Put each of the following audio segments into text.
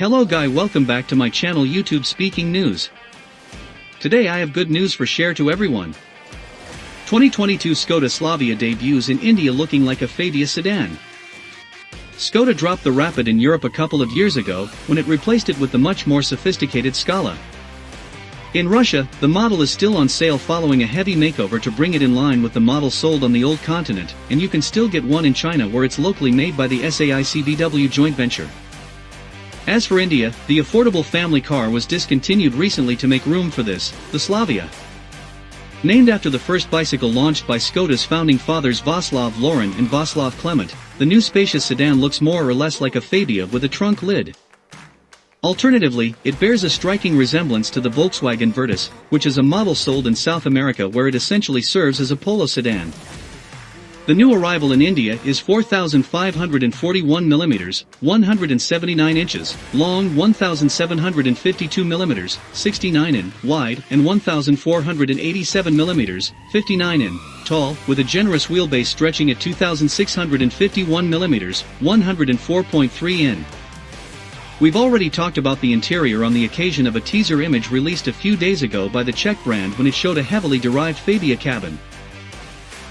Hello guy, welcome back to my channel YouTube Speaking News. Today I have good news for share to everyone. 2022 Skoda Slavia debuts in India looking like a Fabia Sedan. Skoda dropped the Rapid in Europe a couple of years ago, when it replaced it with the much more sophisticated Scala. In Russia, the model is still on sale following a heavy makeover to bring it in line with the model sold on the old continent, and you can still get one in China where it's locally made by the SAIC-VW joint venture. As for India, the affordable family car was discontinued recently to make room for this, the Slavia. Named after the first bicycle launched by Skoda's founding fathers Václav Laurin and Václav Klement, the new spacious sedan looks more or less like a Fabia with a trunk lid. Alternatively, it bears a striking resemblance to the Volkswagen Virtus, which is a model sold in South America where it essentially serves as a Polo sedan. The new arrival in India is 4,541 mm, 179 inches, long 1,752 mm, 69 in, wide, and 1,487 mm, 59 in, tall, with a generous wheelbase stretching at 2,651 mm, 104.3 in. We've already talked about the interior on the occasion of a teaser image released a few days ago by the Czech brand when it showed a heavily derived Fabia cabin.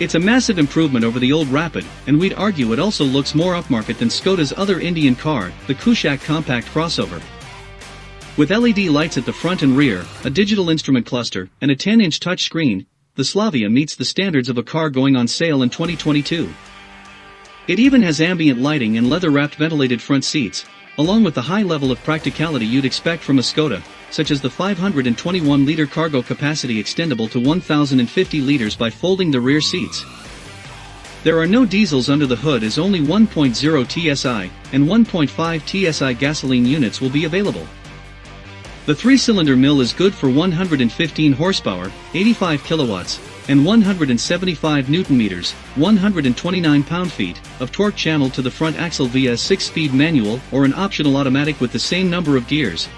It's a massive improvement over the old Rapid, and we'd argue it also looks more upmarket than Skoda's other Indian car, the Kushaq compact crossover. With LED lights at the front and rear, a digital instrument cluster, and a 10-inch touchscreen, the Slavia meets the standards of a car going on sale in 2022. It even has ambient lighting and leather-wrapped ventilated front seats, along with the high level of practicality you'd expect from a Skoda, such as the 521-liter cargo capacity extendable to 1,050 liters by folding the rear seats. There are no diesels under the hood as only 1.0 TSI and 1.5 TSI gasoline units will be available. The 3-cylinder mill is good for 115 horsepower, 85 kilowatts, and 175 Newton-meters, 129 pound-feet, of torque channeled to the front axle via a 6-speed manual or an optional automatic with the same number of gears.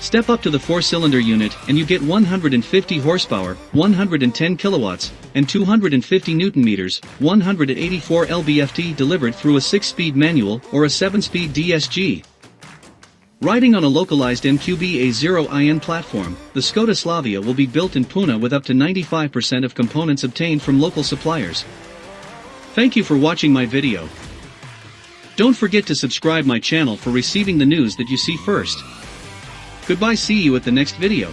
Step up to the 4-cylinder unit and you get 150 horsepower, 110 kilowatts, and 250 Newton-meters, 184 lb-ft delivered through a 6-speed manual or a 7-speed DSG. Riding on a localized MQB-A0IN platform, the Skoda Slavia will be built in Pune with up to 95% of components obtained from local suppliers. Thank you for watching my video. Don't forget to subscribe my channel for receiving the news that you see first. Goodbye, see you at the next video.